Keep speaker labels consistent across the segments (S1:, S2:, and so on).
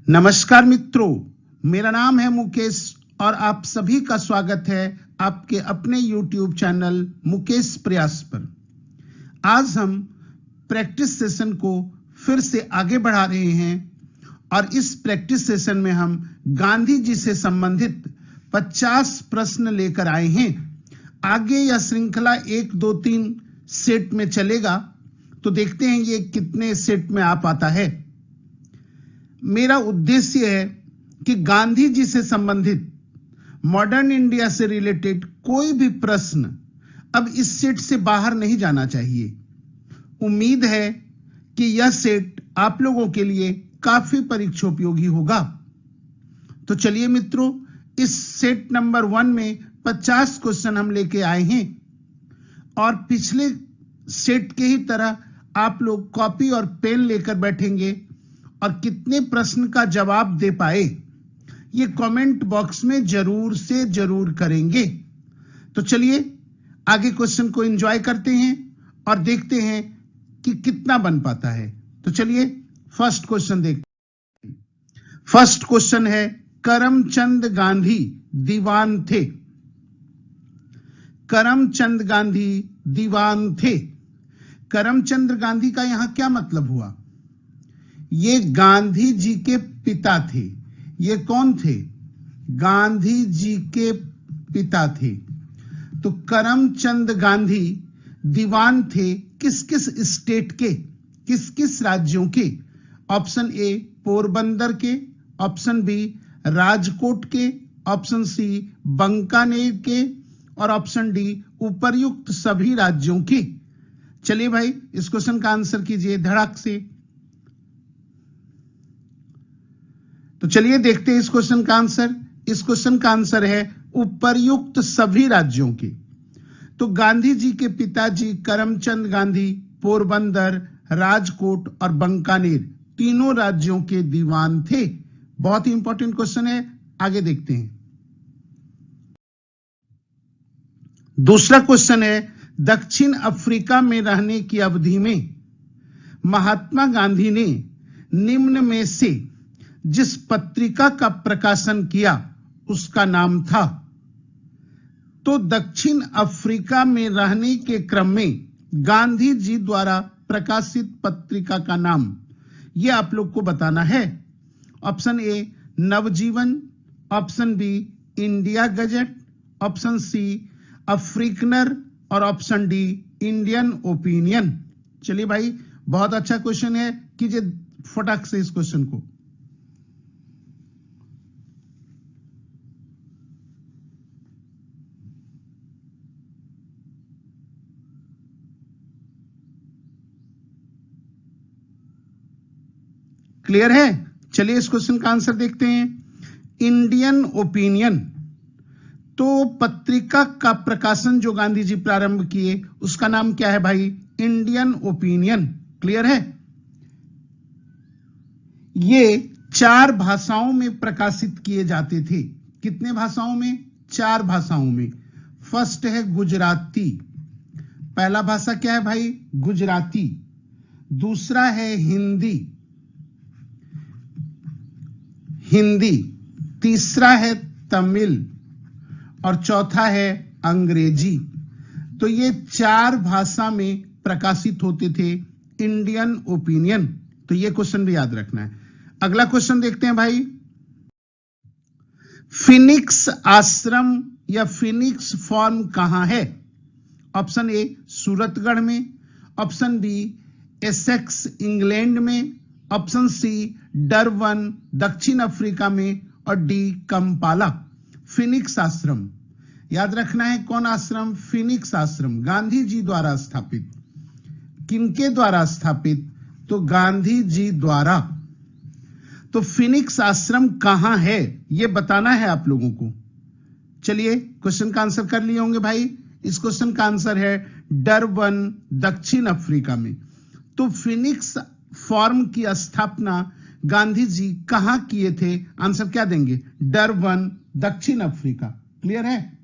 S1: नमस्कार मित्रों, मेरा नाम है मुकेश और आप सभी का स्वागत है आपके अपने YouTube चैनल मुकेश प्रयास पर। आज हम प्रैक्टिस सेशन को फिर से आगे बढ़ा रहे हैं और इस प्रैक्टिस सेशन में हम गांधी जी से संबंधित 50 प्रश्न लेकर आए हैं। आगे यह श्रृंखला 1, 2, 3 सेट में चलेगा, तो देखते हैं ये कितने सेट में आ पाता है। मेरा उद्देश्य है कि गांधी जी से संबंधित मॉडर्न इंडिया से रिलेटेड कोई भी प्रश्न अब इस सेट से बाहर नहीं जाना चाहिए। उम्मीद है कि यह सेट आप लोगों के लिए काफी परीक्षोपयोगी होगा। तो चलिए मित्रों, इस सेट नंबर 1 में 50 क्वेश्चन हम लेके आए हैं और पिछले सेट के ही तरह आप लोग कॉपी और पेन लेकर बैठेंगे और कितने प्रश्न का जवाब दे पाए ये कमेंट बॉक्स में जरूर से जरूर करेंगे। तो चलिए आगे क्वेश्चन को एंजॉय करते हैं और देखते हैं कि कितना बन पाता है। तो चलिए फर्स्ट क्वेश्चन देखते हैं। फर्स्ट क्वेश्चन है, करमचंद गांधी दीवान थे। करमचंद गांधी दीवान थे। करमचंद गांधी का यहां क्या मतलब हुआ? ये गांधी जी के पिता थे। ये कौन थे? गांधी जी के पिता थे। तो करमचंद गांधी दीवान थे किस किस स्टेट के, किस किस राज्यों के? ऑप्शन ए पोरबंदर के, ऑप्शन बी राजकोट के, ऑप्शन सी बंकानेर के और ऑप्शन डी उपर्युक्त सभी राज्यों के। चलिए भाई इस क्वेश्चन का आंसर कीजिए धड़ाक से। तो चलिए देखते हैं इस क्वेश्चन का आंसर। इस क्वेश्चन का आंसर है उपर्युक्त सभी राज्यों के। तो गांधी जी के पिताजी करमचंद गांधी पोरबंदर, राजकोट और बंकानेर तीनों राज्यों के दीवान थे। बहुत ही इंपॉर्टेंट क्वेश्चन है, आगे देखते हैं। दूसरा क्वेश्चन है, दक्षिण अफ्रीका में रहने की अवधि में महात्मा गांधी ने निम्न में से जिस पत्रिका का प्रकाशन किया उसका नाम था। तो दक्षिण अफ्रीका में रहने के क्रम में गांधी जी द्वारा प्रकाशित पत्रिका का नाम यह आप लोग को बताना है। Option A Navjivan, option B India gazette, option C Afrikaner और ऑप्शन डी इंडियन ओपिनियन। चलिए भाई बहुत अच्छा क्वेश्चन है, कीजिए फटाक से इस क्वेश्चन को। क्लियर है? चलिए इस क्वेश्चन का आंसर देखते हैं। इंडियन ओपिनियन, तो पत्रिका का प्रकाशन जो गांधी जी प्रारंभ किए उसका नाम क्या है भाई? Indian opinion. क्लियर है? ये 4 भाषाओं में प्रकाशित किए जाते थे। कितने भाषाओं में? 4 भाषाओं में। फर्स्ट है गुजराती। पहला भाषा क्या है भाई? गुजराती। दूसरा है हिंदी। हिंदी। तीसरा है तमिल और चौथा है अंग्रेजी। तो ये 4 भाषा में प्रकाशित होते थे इंडियन ओपिनियन। तो ये क्वेश्चन भी याद रखना है। अगला क्वेश्चन देखते हैं भाई। फिनिक्स आश्रम या फिनिक्स फॉर्म कहां है? ऑप्शन ए सूरतगढ़ में, ऑप्शन बी एसेक्स इंग्लैंड में, ऑप्शन सी डरबन दक्षिण अफ्रीका में और डी कंपाला। फिनिक्स आश्रम याद रखना है। कौन आश्रम? फिनिक्स आश्रम गांधी जी द्वारा स्थापित। किनके द्वारा स्थापित? तो गांधी जी द्वारा। तो फिनिक्स आश्रम कहां है यह बताना है आप लोगों को। चलिए क्वेश्चन का आंसर कर लिए होंगे भाई। इस क्वेश्चन का आंसर है डरबन दक्षिण अफ्रीका में। तो फिनिक्स फॉर्म की स्थापना गांधी जी कहां किए थे? आंसर क्या देंगे? डरबन दक्षिण अफ्रीका। क्लियर है?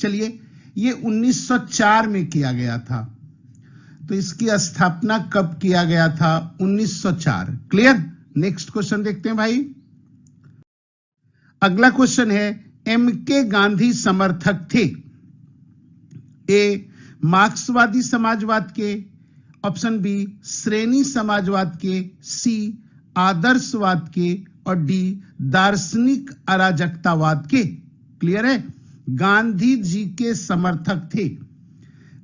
S1: चलिए ये 1904 में किया गया था। तो इसकी स्थापना कब किया गया था? 1904। क्लियर? नेक्स्ट क्वेश्चन देखते हैं भाई। अगला क्वेश्चन है, एम.के. गांधी समर्थक थे? ए. मार्क्सवादी समाजवाद के, ऑप्शन बी श्रेणी समाजवाद के, सी आदर्शवाद के और डी दार्शनिक अराजकतावाद के। क्लियर है? गांधी जी के समर्थक थे,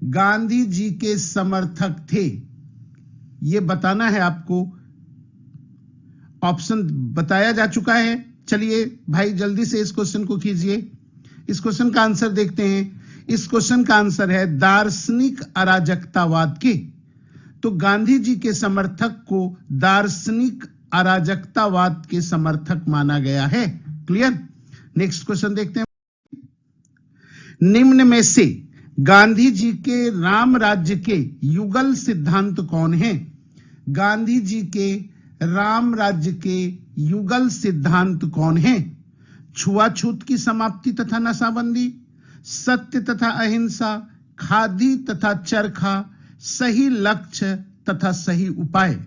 S1: गांधी जी के समर्थक थे, यह बताना है आपको। ऑप्शन बताया जा चुका है। चलिए भाई जल्दी से इस क्वेश्चन को कीजिए। इस क्वेश्चन का आंसर देखते हैं। इस क्वेश्चन का आंसर है दार्शनिक अराजकतावाद के। तो गांधी जी के समर्थक को दार्शनिक अराजकतावाद के समर्थक माना गया है। क्लियर? नेक्स्ट क्वेश्चन देखते हैं। निम्न में से गांधी जी के राम राज्य के युगल सिद्धांत कौन है? गांधी जी के राम राज्य के युगल सिद्धांत कौन है? छुआछूत की समाप्ति तथा नशाबंदी, सत्य तथा अहिंसा, खादी तथा चरखा, सही लक्ष्य तथा सही उपाय।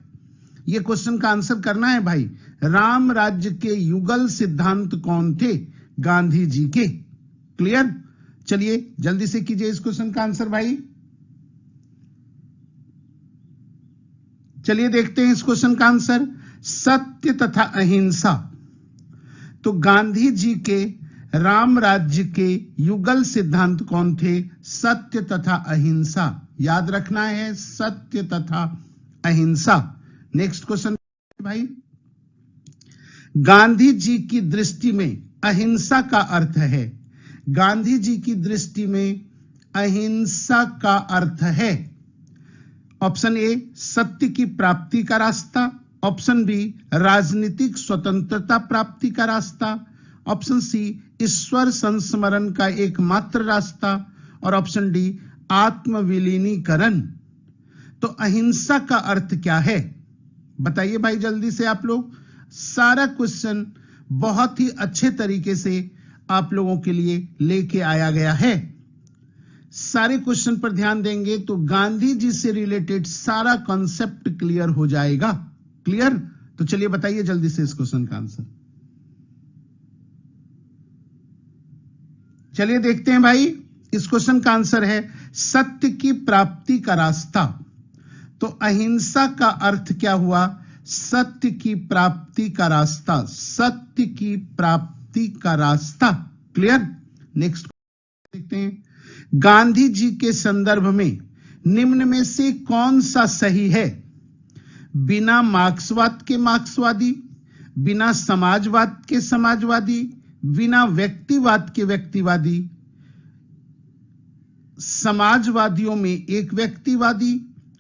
S1: यह क्वेश्चन का आंसर करना है भाई। राम राज्य के युगल सिद्धांत कौन थे? गांधी जी के। क्लियर? चलिए जल्दी से कीजिए इस क्वेश्चन का आंसर भाई। चलिए देखते हैं इस क्वेश्चन का आंसर, सत्य तथा अहिंसा। तो गांधी जी के राम राज्य के युगल सिद्धांत कौन थे? सत्य तथा अहिंसा। याद रखना है, सत्य तथा अहिंसा। नेक्स्ट क्वेश्चन भाई, गांधी जी की दृष्टि में अहिंसा का अर्थ है? गांधी जी की दृष्टि में अहिंसा का अर्थ है, ऑप्शन ए सत्य की प्राप्ति का रास्ता, ऑप्शन बी राजनीतिक स्वतंत्रता प्राप्ति का रास्ता, ऑप्शन सी ईश्वर संस्मरण का एकमात्र रास्ता और ऑप्शन डी आत्मविलीनीकरण। तो अहिंसा का अर्थ क्या है बताइए भाई जल्दी से आप लोग। सारा क्वेश्चन बहुत ही अच्छे तरीके से आप लोगों के लिए लेके आया गया है। सारे क्वेश्चन पर ध्यान देंगे तो गांधी जी से रिलेटेड सारा कॉन्सेप्ट क्लियर हो जाएगा। क्लियर? तो चलिए बताइए जल्दी से इस क्वेश्चन का आंसर। चलिए देखते हैं भाई, इस क्वेश्चन का आंसर है सत्य की प्राप्ति का रास्ता। तो अहिंसा का अर्थ क्या हुआ? सत्य की प्राप्ति का रास्ता, सत्य की प्राप्ति का रास्ता। क्लियर? नेक्स्ट देखते हैं, गांधी जी के संदर्भ में निम्न में से कौन सा सही है? बिना मार्क्सवाद के मार्क्सवादी, बिना समाजवाद के समाजवादी, बिना व्यक्तिवाद के व्यक्तिवादी, समाजवादियों में एक व्यक्तिवादी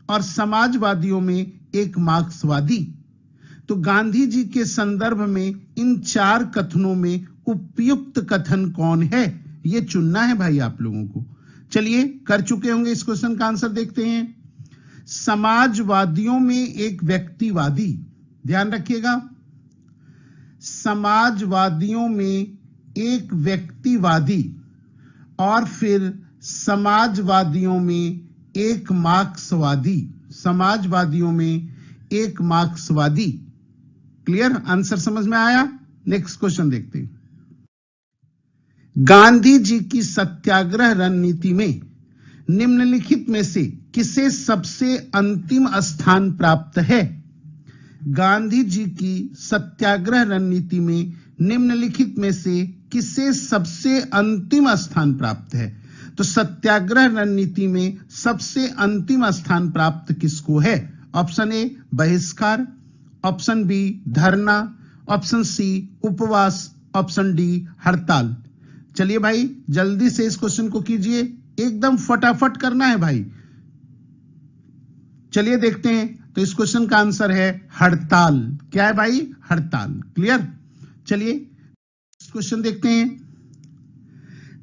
S1: और समाजवादियों में एक मार्क्सवादी। तो गांधी जी के संदर्भ में इन चार कथनों में उपयुक्त कथन कौन है, यह चुनना है भाई आप लोगों को। चलिए कर चुके होंगे, इस क्वेश्चन का आंसर देखते हैं। समाजवादियों में एक व्यक्तिवादी, ध्यान रखिएगा, समाजवादियों में एक व्यक्तिवादी और फिर समाजवादियों में एक मार्क्सवादी, समाजवादियों में एक मार्क्सवादी। क्लियर? आंसर समझ में आया? नेक्स्ट क्वेश्चन देखते हैं। गांधी जी की सत्याग्रह रणनीति में निम्नलिखित में से किसे सबसे अंतिम स्थान प्राप्त है? गांधी जी की सत्याग्रह रणनीति में निम्नलिखित में से किसे सबसे अंतिम स्थान प्राप्त है? तो सत्याग्रह रणनीति में सबसे अंतिम स्थान प्राप्त किसको है? ऑप्शन ए बहिष्कार, ऑप्शन बी धरना, ऑप्शन सी उपवास, ऑप्शन डी हड़ताल। चलिए भाई जल्दी से इस क्वेश्चन को कीजिए, एकदम फटाफट करना है भाई। चलिए देखते हैं, तो इस क्वेश्चन का आंसर है हड़ताल। क्या है भाई? हड़ताल। क्लियर? चलिए क्वेश्चन देखते हैं।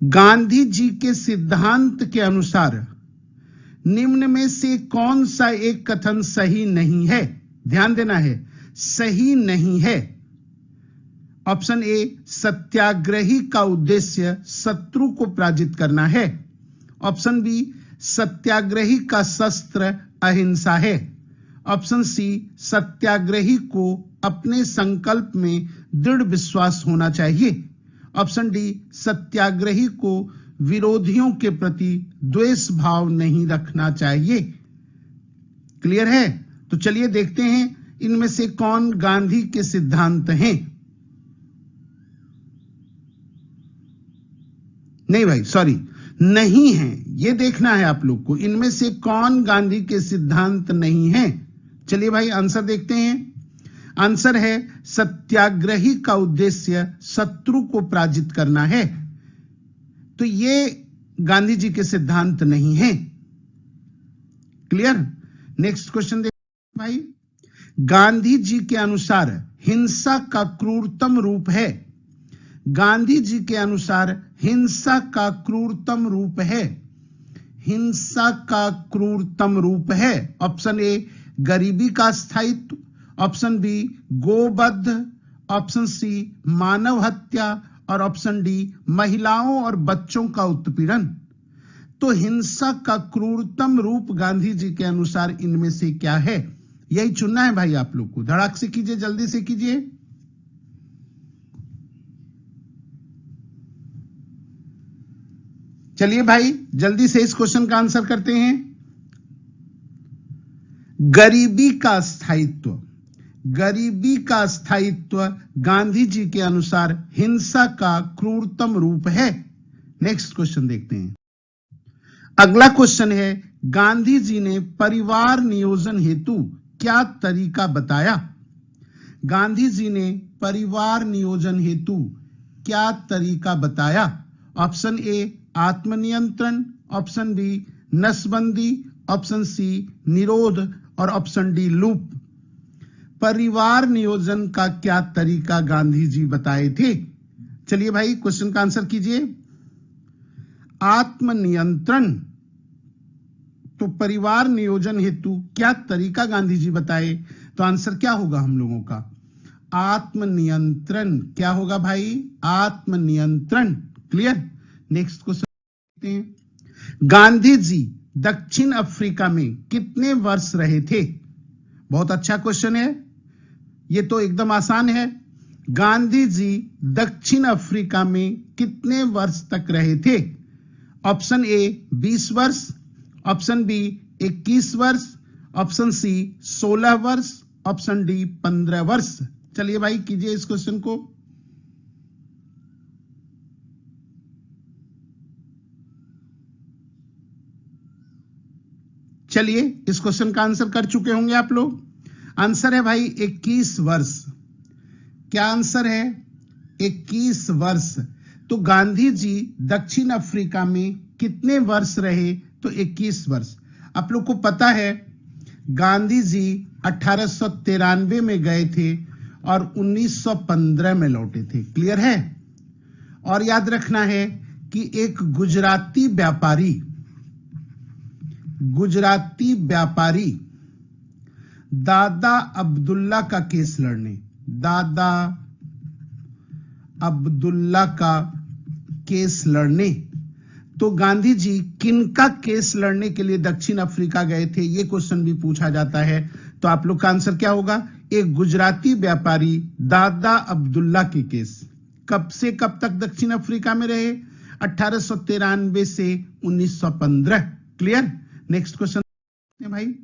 S1: गांधी जी के सिद्धांत के अनुसार निम्न में से कौन सा एक कथन सही नहीं है? ध्यान देना है, सही नहीं है। ऑप्शन ए सत्याग्रही का उद्देश्य शत्रु को पराजित करना है, ऑप्शन बी सत्याग्रही का शस्त्र अहिंसा है, ऑप्शन सी सत्याग्रही को अपने संकल्प में दृढ़ विश्वास होना चाहिए, ऑप्शन डी, सत्याग्रही को विरोधियों के प्रति द्वेष भाव नहीं रखना चाहिए। क्लियर है? तो चलिए देखते हैं इनमें से कौन गांधी के सिद्धांत हैं। नहीं भाई, सॉरी, नहीं है, ये देखना है आप लोग को, इनमें से कौन गांधी के सिद्धांत नहीं है। चलिए भाई आंसर देखते हैं। आंसर है सत्याग्रही का उद्देश्य शत्रु को पराजित करना है। तो ये गांधी जी के सिद्धांत नहीं है। क्लियर? नेक्स्ट क्वेश्चन देखते भाई। गांधी जी के अनुसार हिंसा का क्रूरतम रूप है। गांधी जी के अनुसार हिंसा का क्रूरतम रूप है। हिंसा का क्रूरतम रूप है। ऑप्शन ए, गरीबी का स्थायित्व। ऑप्शन बी, गोवध। ऑप्शन सी, मानव हत्या। और ऑप्शन डी, महिलाओं और बच्चों का उत्पीड़न। तो हिंसा का क्रूरतम रूप गांधी जी के अनुसार इनमें से क्या है? यही चुनना है भाई आप लोग को। धड़ाक से कीजिए, जल्दी से कीजिए। चलिए भाई जल्दी से इस क्वेश्चन का आंसर करते हैं। गरीबी का स्थायित्व। गरीबी का स्थायित्व गांधी जी के अनुसार हिंसा का क्रूरतम रूप है। नेक्स्ट क्वेश्चन देखते हैं। अगला क्वेश्चन है, गांधी जी ने परिवार नियोजन हेतु क्या तरीका बताया? गांधी जी ने परिवार नियोजन हेतु क्या तरीका बताया? ऑप्शन ए, आत्मनियंत्रण। ऑप्शन बी, नसबंदी। ऑप्शन सी, निरोध। और ऑप्शन डी, लूप। परिवार नियोजन का क्या तरीका गांधी जी बताए थे? चलिए भाई क्वेश्चन का आंसर कीजिए। आत्मनियंत्रण। तो परिवार नियोजन हेतु क्या तरीका गांधी जी बताए? तो आंसर क्या होगा हम लोगों का? आत्मनियंत्रण। क्या होगा भाई? आत्मनियंत्रण। क्लियर? नेक्स्ट क्वेश्चन देखते हैं। गांधी जी दक्षिण अफ्रीका में कितने वर्ष रहे थे? बहुत अच्छा क्वेश्चन है, ये तो एकदम आसान है। गांधी जी दक्षिण अफ्रीका में कितने वर्ष तक रहे थे? ऑप्शन ए, 20 वर्ष। ऑप्शन बी, 21 वर्ष। ऑप्शन सी, 16 वर्ष। ऑप्शन डी, 15 वर्ष। चलिए भाई कीजिए इस क्वेश्चन को। चलिए इस क्वेश्चन का आंसर कर चुके होंगे आप लोग। आंसर है भाई 21 वर्ष। क्या आंसर है? 21 वर्ष। तो गांधी जी दक्षिण अफ्रीका में कितने वर्ष रहे? तो 21 वर्ष। आप लोग को पता है गांधी जी 1893 में गए थे और 1915 में लौटे थे। क्लियर है? और याद रखना है कि एक गुजराती व्यापारी दादा अब्दुल्ला का केस लड़ने, दादा अब्दुल्ला का केस लड़ने, तो गांधी जी किनका केस लड़ने के लिए दक्षिण अफ्रीका गए थे? ये क्वेश्चन भी पूछा जाता है। तो आप लोग का आंसर क्या होगा? एक गुजराती व्यापारी दादा अब्दुल्ला के केस। कब से कब तक दक्षिण अफ्रीका में रहे? 1893 से 1915। क्लियर? नेक्स्ट क्वेश्चन भाई।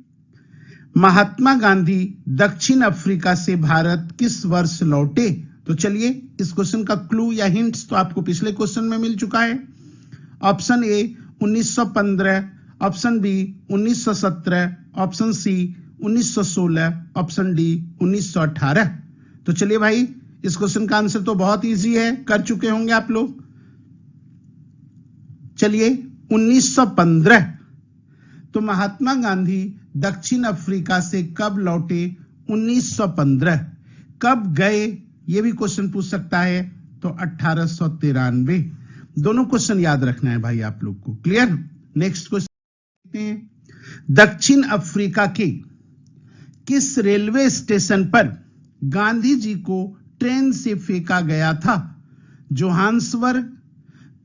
S1: महात्मा गांधी दक्षिण अफ्रीका से भारत किस वर्ष लौटे? तो चलिए इस क्वेश्चन का क्लू या हिंट्स तो आपको पिछले क्वेश्चन में मिल चुका है। Option A 1915, option B 1917, option C 1916, option D 1918। तो चलिए भाई इस क्वेश्चन का आंसर तो बहुत इजी है, कर चुके होंगे आप लोग। चलिए 1915। तो महात्मा गांधी दक्षिण अफ्रीका से कब लौटे? 1915। कब गए ये भी क्वेश्चन पूछ सकता है, तो 1893। दोनों क्वेश्चन याद रखना है भाई आप लोग को। क्लियर? नेक्स्ट क्वेश्चन देखते हैं। दक्षिण अफ्रीका के किस रेलवे स्टेशन पर गांधी जी को ट्रेन से फेंका गया था? Johannesburg,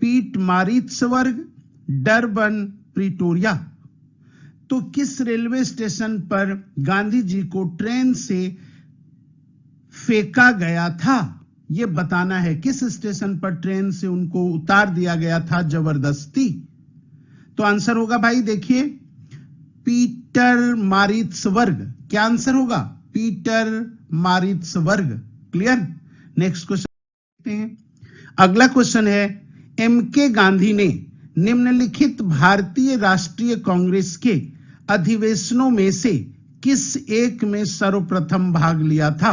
S1: Pietermaritzburg, Durban, Pretoria. तो किस रेलवे स्टेशन पर गांधी जी को ट्रेन से फेंका गया था? ये बताना है किस स्टेशन पर ट्रेन से उनको उतार दिया गया था जबरदस्ती। तो आंसर होगा भाई, देखिए, पीटर मारिट्सबर्ग। क्या आंसर होगा? Peter Maritzburg. Clear. Next question देखते हैं। अगला क्वेश्चन है, एम के गांधी ने निम्नलिखित भारतीय राष्ट्रीय कांग्रेस के अधिवेशनों में से किस एक में सर्वप्रथम भाग लिया था?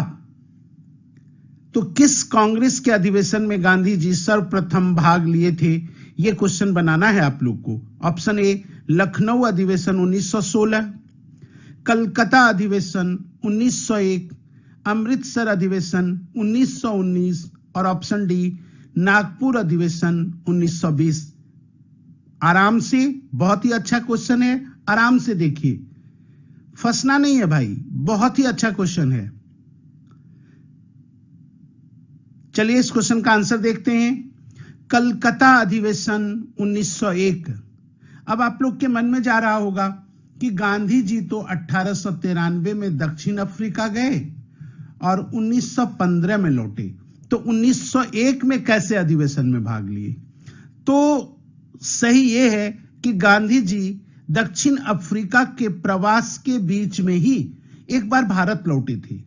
S1: तो किस कांग्रेस के अधिवेशन में गांधी जी सर्वप्रथम भाग लिए थे, यह क्वेश्चन बनाना है आप लोग को। ऑप्शन ए, लखनऊ अधिवेशन 1916, कलकत्ता अधिवेशन 1901, अमृतसर अधिवेशन 1919 और ऑप्शन डी, नागपुर अधिवेशन 1920। आराम से, बहुत ही अच्छा क्वेश्चन है, आराम से देखिए, फंसना नहीं है भाई, बहुत ही अच्छा क्वेश्चन है। चलिए इस क्वेश्चन का आंसर देखते हैं। कलकत्ता अधिवेशन 1901। अब आप लोग के मन में जा रहा होगा कि गांधी जी तो 1893 में दक्षिण अफ्रीका गए और 1915 में लौटे, तो 1901 में कैसे अधिवेशन में भाग लिए? तो सही यह है कि गांधी जी दक्षिण अफ्रीका के प्रवास के बीच में ही एक बार भारत लौटे थे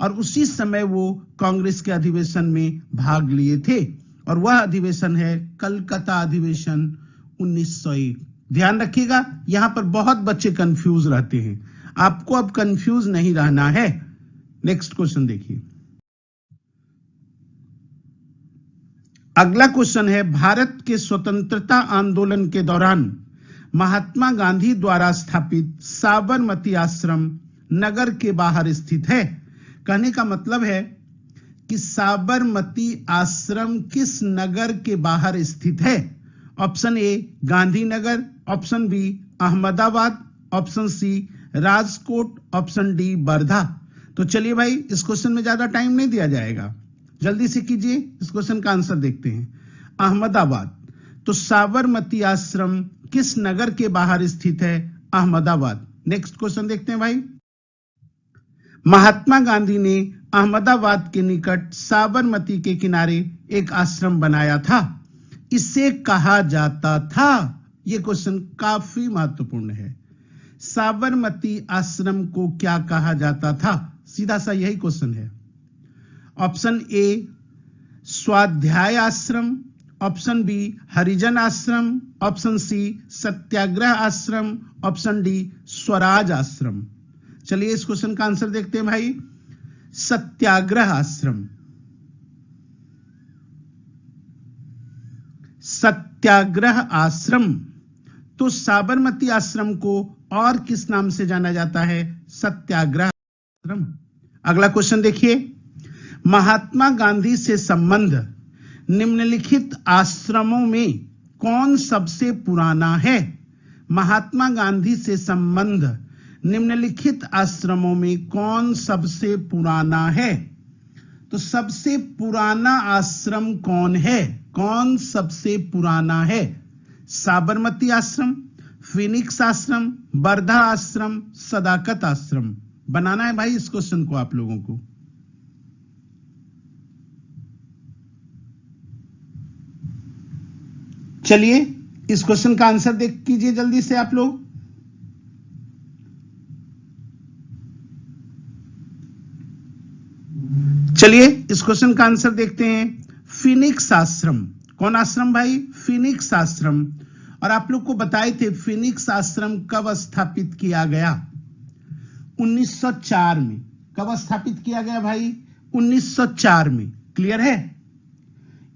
S1: और उसी समय वो कांग्रेस के अधिवेशन में भाग लिए थे, और वह अधिवेशन है कलकत्ता अधिवेशन 1901। ध्यान रखिएगा, यहां पर बहुत बच्चे कंफ्यूज रहते हैं, आपको अब कंफ्यूज नहीं रहना है। नेक्स्ट क्वेश्चन देखिए। अगला क्वेश्चन है, भारत के स्वतंत्रता आंदोलन के दौरान महात्मा गांधी द्वारा स्थापित साबरमती आश्रम नगर के बाहर स्थित है। कहने का मतलब है कि साबरमती आश्रम किस नगर के बाहर स्थित है? Option A, Gandhinagar, option B, Ahmedabad, option C, Rajkot, option D, Wardha. तो चलिए भाई, इस क्वेश्चन में ज्यादा टाइम नहीं दिया जाएगा, जल्दी से कीजिए, इस क्वेश्चन का आंसर देखते हैं। अहमदाबाद। तो साबरमती आश्रम किस नगर के बाहर स्थित है? अहमदाबाद। नेक्स्ट क्वेश्चन देखते हैं भाई। महात्मा गांधी ने अहमदाबाद के निकट साबरमती के किनारे एक आश्रम बनाया था, इसे कहा जाता था। यह क्वेश्चन काफी महत्वपूर्ण है। साबरमती आश्रम को क्या कहा जाता था? सीधा सा यही क्वेश्चन है। ऑप्शन ए, स्वाध्याय आश्रम, ऑप्शन बी, हरिजन आश्रम, ऑप्शन सी, सत्याग्रह आश्रम, ऑप्शन डी, स्वराज आश्रम। चलिए इस क्वेश्चन का आंसर देखते हैं भाई। सत्याग्रह आश्रम। सत्याग्रह आश्रम। तो साबरमती आश्रम को और किस नाम से जाना जाता है? सत्याग्रह आश्रम। अगला क्वेश्चन देखिए। महात्मा गांधी से संबंध निम्नलिखित आश्रमों में कौन सबसे पुराना है? महात्मा गांधी से संबंध निम्नलिखित आश्रमों में कौन सबसे पुराना है? तो सबसे पुराना आश्रम कौन है? कौन सबसे पुराना है? साबरमती आश्रम, फिनिक्स आश्रम, वर्धा आश्रम, सदाकत आश्रम। बनाना है भाई इस क्वेश्चन को आप लोगों को। चलिए इस क्वेश्चन का आंसर देख कीजिए जल्दी से आप लोग। चलिए इस क्वेश्चन का आंसर देखते हैं। फिनिक्स आश्रम। कौन आश्रम भाई? फिनिक्स आश्रम। और आप लोग को बताए थे फिनिक्स आश्रम कब स्थापित किया गया? 1904 में। कब स्थापित किया गया भाई? 1904 में। क्लियर है?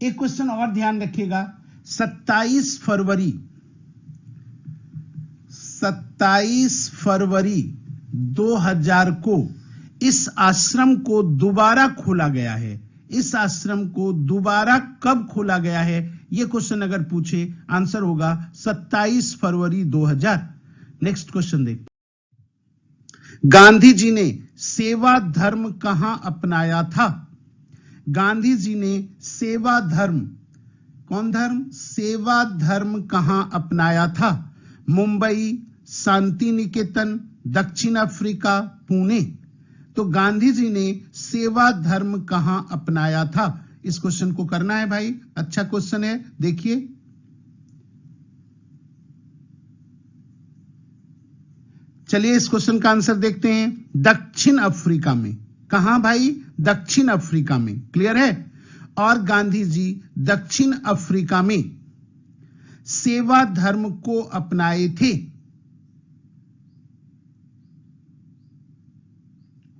S1: एक क्वेश्चन और ध्यान रखिएगा। 27 फरवरी 2000 को इस आश्रम को दोबारा खोला गया है। इस आश्रम को दोबारा कब खोला गया है? यह क्वेश्चन अगर पूछे, आंसर होगा 27 फरवरी 2000। नेक्स्ट क्वेश्चन देखते। गांधी जी ने सेवा धर्म कहां अपनाया था? गांधी जी ने सेवा धर्म, कौन धर्म? सेवा धर्म कहां अपनाया था? मुंबई, शांति निकेतन, दक्षिण अफ्रीका, पुणे। तो गांधी जी ने सेवा धर्म कहां अपनाया था? इस क्वेश्चन को करना है भाई, अच्छा क्वेश्चन है, देखिए। चलिए इस क्वेश्चन का आंसर देखते हैं। दक्षिण अफ्रीका में, कहां भाई? दक्षिण अफ्रीका में, क्लियर है। और गांधी जी दक्षिण अफ्रीका में सेवा धर्म को अपनाए थे।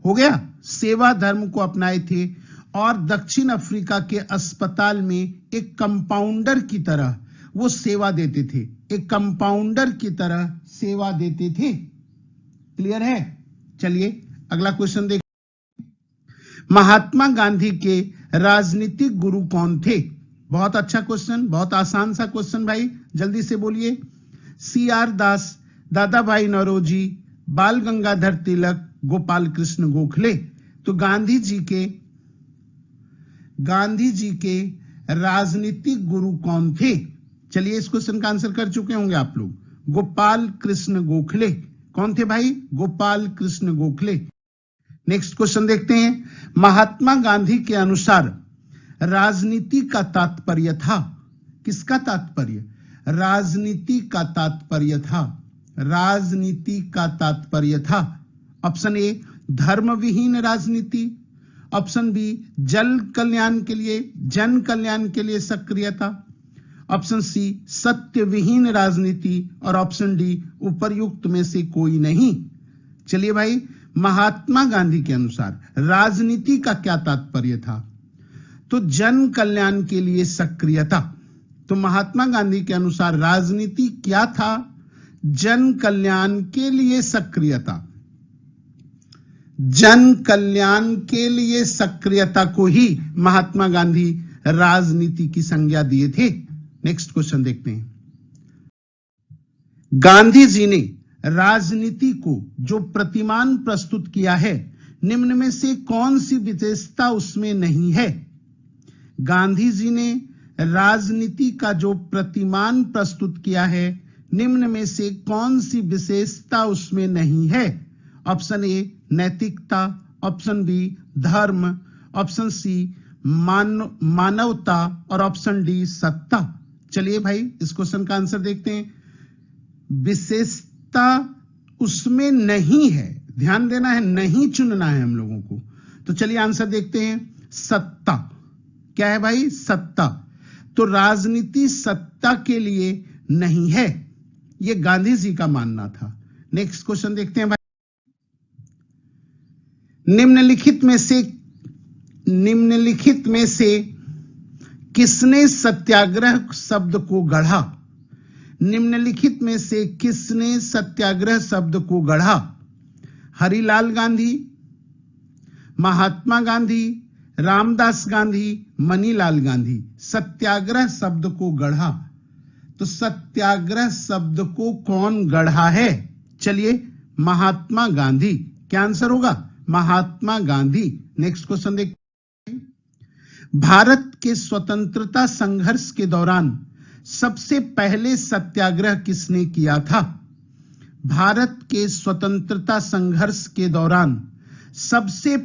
S1: हो गया, सेवा धर्म को अपनाए थे और दक्षिण अफ्रीका के अस्पताल में एक कंपाउंडर की तरह वो सेवा देते थे, एक कंपाउंडर की तरह सेवा देते थे, क्लियर है। चलिए अगला क्वेश्चन देख। महात्मा गांधी के राजनीतिक गुरु कौन थे? बहुत अच्छा क्वेश्चन, बहुत आसान सा क्वेश्चन भाई, जल्दी से बोलिए। CR दास, दादा भाई नौरोजी, बाल गंगाधर तिलक, गोपाल कृष्ण गोखले। तो गांधी जी के राजनीतिक गुरु कौन थे? चलिए इस क्वेश्चन का आंसर कर चुके होंगे आप लोग। गोपाल कृष्ण गोखले। कौन थे भाई? गोपाल कृष्ण गोखले। नेक्स्ट क्वेश्चन देखते हैं। महात्मा गांधी के अनुसार राजनीति का तात्पर्य था, किसका तात्पर्य? राजनीति का तात्पर्य था, राजनीति का तात्पर्य था। ऑप्शन ए धर्म विहीन राजनीति, ऑप्शन बी जन कल्याण के लिए सक्रियता, ऑप्शन सी सत्य विहीन राजनीति और ऑप्शन डी उपर्युक्त में से कोई नहीं। चलिए भाई, महात्मा गांधी के अनुसार राजनीति का क्या तात्पर्य था? तो जन कल्याण के लिए सक्रियता। तो महात्मा गांधी के अनुसार राजनीति क्या था? जन कल्याण के लिए सक्रियता। जन कल्याण के लिए सक्रियता को ही महात्मा गांधी राजनीति की संज्ञा दिए थे। नेक्स्ट क्वेश्चन देखते हैं। गांधी जी ने राजनीति को जो प्रतिमान प्रस्तुत किया है, निम्न में से कौन सी विशेषता उसमें नहीं है? गांधी जी ने राजनीति का जो प्रतिमान प्रस्तुत किया है, निम्न में से कौन सी विशेषता उसमें नहीं है? ऑप्शन ए नैतिकता, ऑप्शन बी धर्म, ऑप्शन सी मानवता और ऑप्शन डी सत्ता। चलिए भाई इस क्वेश्चन का आंसर देखते हैं। विशेषता उसमें नहीं है, ध्यान देना है, नहीं चुनना है हम लोगों को। तो चलिए आंसर देखते हैं। सत्ता। क्या है भाई? सत्ता। तो राजनीति सत्ता के लिए नहीं है, यह गांधी जी का मानना था। नेक्स्ट क्वेश्चन देखते हैं भाई। निम्नलिखित में से किसने सत्याग्रह शब्द को गढ़ा? निम्नलिखित में से किसने सत्याग्रह शब्द को गढ़ा? हरिलाल गांधी, महात्मा गांधी, रामदास गांधी, मनीलाल गांधी। सत्याग्रह शब्द को गढ़ा। तो सत्याग्रह शब्द को कौन गढ़ा है? चलिए महात्मा गांधी। क्या आंसर होगा? महात्मा गांधी। नेक्स्ट क्वेश्चन देखते हैं। भारत के स्वतंत्रता संघर्ष के दौरान सबसे पहले सत्याग्रह किसने किया था? भारत के स्वतंत्रता संघर्ष के दौरान सबसे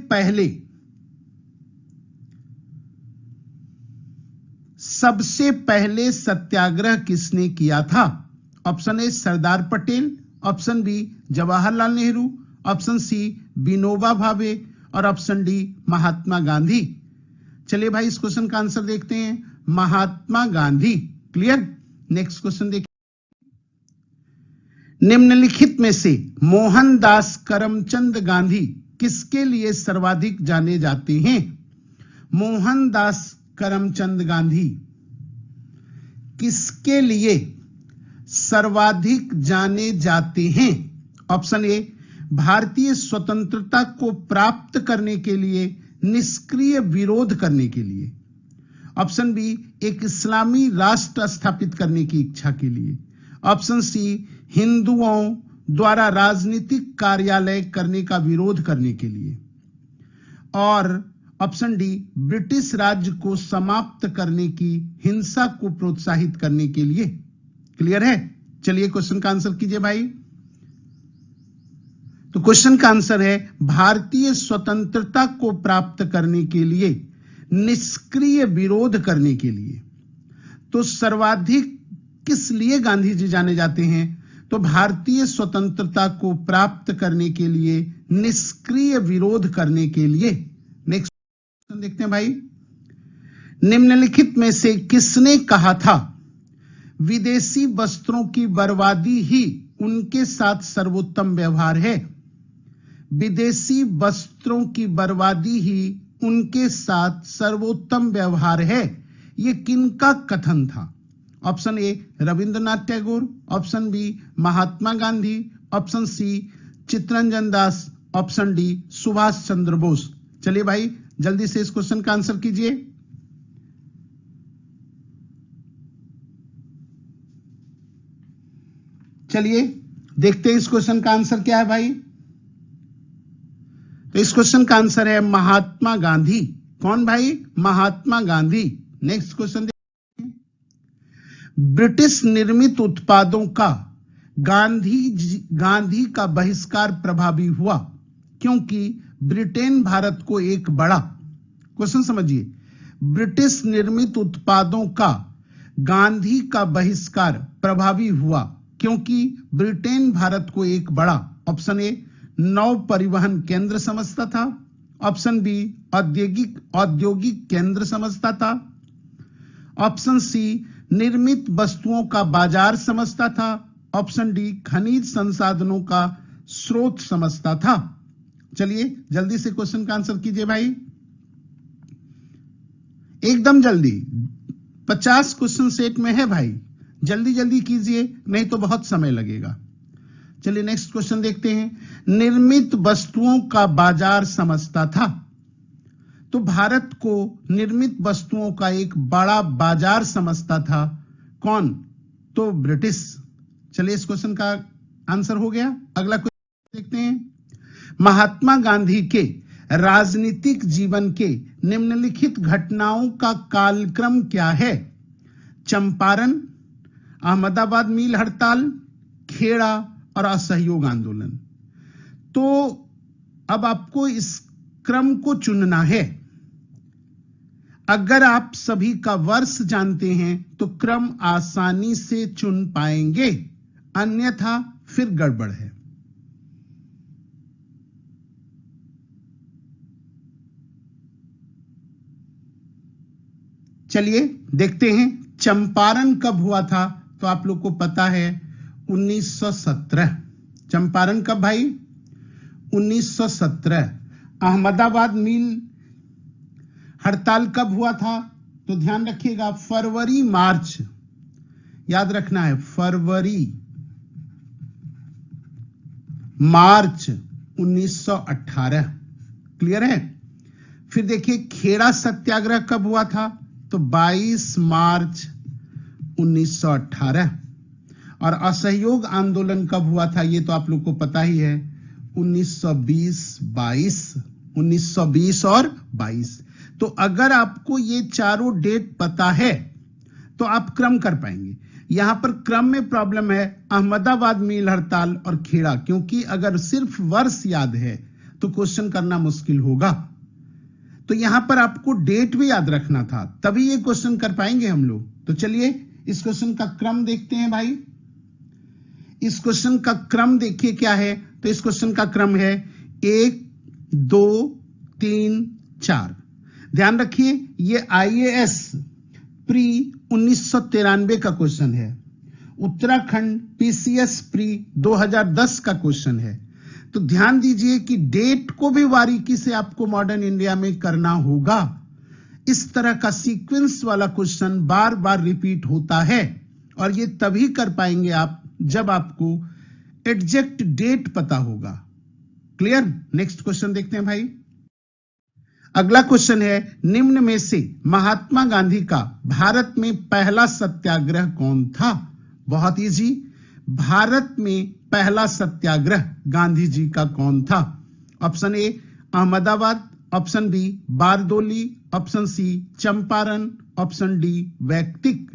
S1: पहले सत्याग्रह किसने किया था? Option A Sardar Patel, option B Jawaharlal Nehru, option C Vinoba Bhave और ऑप्शन डी महात्मा गांधी। चलिए भाई इस क्वेश्चन का आंसर देखते हैं। Mahatma Gandhi. Clear. Next question देखिए। निम्नलिखित में से मोहनदास करमचंद गांधी किसके लिए सर्वाधिक जाने जाते हैं? मोहनदास करमचंद गांधी किसके लिए सर्वाधिक जाने जाते हैं? ऑप्शन ए भारतीय स्वतंत्रता को प्राप्त करने के लिए निष्क्रिय विरोध करने के लिए, ऑप्शन बी एक इस्लामी राष्ट्र स्थापित करने की इच्छा के लिए, ऑप्शन सी हिंदुओं द्वारा राजनीतिक कार्यालय करने का विरोध करने के लिए, और ऑप्शन डी ब्रिटिश राज्य को समाप्त करने की हिंसा को प्रोत्साहित करने के लिए। क्लियर है। चलिए क्वेश्चन का आंसर कीजिए भाई। तो क्वेश्चन का आंसर है भारतीय स्वतंत्रता को प्राप्त करने के लिए निष्क्रिय विरोध करने के लिए। तो सर्वाधिक किस लिए गांधी जी जाने जाते हैं? तो भारतीय स्वतंत्रता को प्राप्त करने के लिए, निष्क्रिय विरोध करने के लिए। नेक्स्ट क्वेश्चन देखते हैं भाई। निम्नलिखित में से किसने कहा था विदेशी वस्त्रों की बर्बादी ही उनके साथ सर्वोत्तम व्यवहार है? विदेशी वस्त्रों की बर्बादी ही उनके साथ सर्वोत्तम व्यवहार है, यह किनका कथन था? Option A Rabindranath Tagore, option B Mahatma Gandhi, option C Chittaranjan Das, option D Subhash Chandra Bose. चलिए भाई जल्दी से इस क्वेश्चन का आंसर कीजिए। चलिए देखते हैं इस क्वेश्चन का आंसर क्या है भाई। तो इस क्वेश्चन का आंसर है महात्मा गांधी। कौन भाई? महात्मा गांधी। नेक्स्ट क्वेश्चन देखते हैं। ब्रिटिश निर्मित उत्पादों का गांधी का बहिष्कार प्रभावी हुआ क्योंकि ब्रिटेन भारत को एक बड़ा, क्वेश्चन समझिए, ब्रिटिश निर्मित उत्पादों का गांधी का बहिष्कार प्रभावी हुआ क्योंकि ब्रिटेन भारत को एक बड़ा, ऑप्शन ए नौ परिवहन केंद्र समझता था, ऑप्शन बी औद्योगिक केंद्र समझता था, ऑप्शन सी निर्मित वस्तुओं का बाजार समझता था, ऑप्शन डी खनिज संसाधनों का स्रोत समझता था। चलिए जल्दी से क्वेश्चन का आंसर कीजिए भाई, एकदम जल्दी। 50 क्वेश्चन सेट में है भाई, जल्दी जल्दी कीजिए नहीं तो बहुत समय लगेगा। चलिए नेक्स्ट क्वेश्चन देखते हैं। निर्मित वस्तुओं का बाजार समझता था, तो भारत को निर्मित वस्तुओं का एक बड़ा बाजार समझता था कौन? तो ब्रिटिश। चलिए इस क्वेश्चन का आंसर हो गया। अगला क्वेश्चन देखते हैं। महात्मा गांधी के राजनीतिक जीवन के निम्नलिखित घटनाओं का कालक्रम क्या है? चंपारण, अहमदाबाद मिल हड़ताल, खेड़ा और असहयोग आंदोलन। तो अब आपको इस क्रम को चुनना है। अगर आप सभी का वर्ष जानते हैं तो क्रम आसानी से चुन पाएंगे, अन्यथा फिर गड़बड़ है। चलिए देखते हैं चंपारण कब हुआ था। तो आप लोग को पता है 1917। चंपारण कब भाई? 1917। अहमदाबाद मिल हड़ताल कब हुआ था? तो ध्यान रखिएगा फरवरी मार्च, याद रखना है फरवरी मार्च 1918। क्लियर है? फिर देखिए खेड़ा सत्याग्रह कब हुआ था? तो 22 मार्च 1918। और असहयोग आंदोलन कब हुआ था? ये तो आप लोग को पता ही है 1920 और 22। तो अगर आपको ये चारों डेट पता है तो आप क्रम कर पाएंगे। यहां पर क्रम में प्रॉब्लम है अहमदाबाद मिल हड़ताल और खेड़ा, क्योंकि अगर सिर्फ वर्ष याद है तो क्वेश्चन करना मुश्किल होगा। तो यहां पर आपको डेट भी याद रखना था, तभी ये क्वेश्चन कर पाएंगे हम लोग। तो चलिए इस क्वेश्चन का क्रम देखते हैं भाई। इस क्वेश्चन का क्रम देखिए क्या है। तो इस क्वेश्चन का क्रम है 1 2 3 4। ध्यान रखिए ये IAS प्री 1993 का क्वेश्चन है, उत्तराखंड PCS प्री 2010 का क्वेश्चन है। तो ध्यान दीजिए कि डेट को भी बारीकी से आपको मॉडर्न इंडिया में करना होगा। इस तरह का सीक्वेंस वाला क्वेश्चन बार बार रिपीट होता है और ये तभी कर पाएंगे आप जब आपको एग्जैक्ट डेट पता होगा। क्लियर? नेक्स्ट क्वेश्चन देखते हैं भाई। अगला क्वेश्चन है निम्न में से महात्मा गांधी का भारत में पहला सत्याग्रह कौन था? बहुत इजी। भारत में पहला सत्याग्रह गांधी जी का कौन था? Option A Ahmedabad, option B Bardoli, option C Champaran, option D वैक्तिक।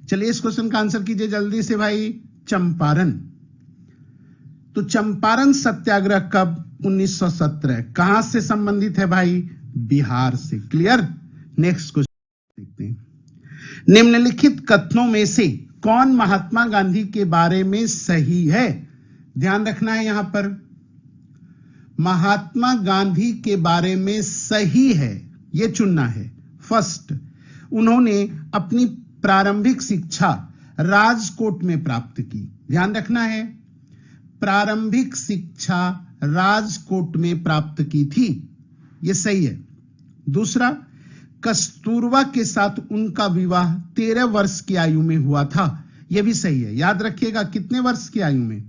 S1: चलिए इस क्वेश्चन का आंसर कीजिए जल्दी से भाई। चंपारण। तो चंपारण सत्याग्रह कब? 1917। कहां से संबंधित है भाई? बिहार से। क्लियर? नेक्स्ट क्वेश्चन देखते हैं। निम्नलिखित कथनों में से कौन महात्मा गांधी के बारे में सही है? ध्यान रखना है यहां पर, महात्मा गांधी के बारे में सही है यह चुनना है। फर्स्ट, उन्होंने अपनी प्रारंभिक शिक्षा राजकोट में प्राप्त की। ध्यान रखना है, प्रारंभिक शिक्षा राजकोट में प्राप्त की थी, यह सही है। दूसरा, कस्तूरबा के साथ उनका विवाह 13 वर्ष की आयु में हुआ था, यह भी सही है। याद रखिएगा कितने वर्ष की आयु में,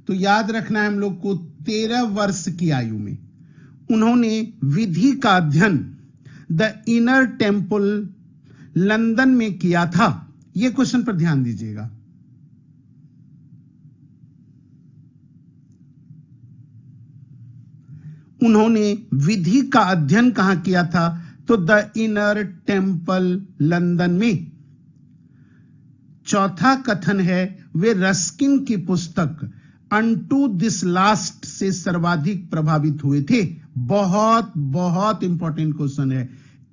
S1: तो याद रखना है हम लोग को 13 वर्ष की आयु में। उन्होंने विधि का अध्ययन द इनर टेम्पल लंदन में किया था। यह क्वेश्चन पर ध्यान दीजिएगा। उन्होंने विधि का अध्ययन कहां किया था, तो द इनर टेम्पल लंदन में। चौथा कथन है, वे रस्किन की पुस्तक अनटू दिस लास्ट से सर्वाधिक प्रभावित हुए थे। बहुत बहुत इंपॉर्टेंट क्वेश्चन है,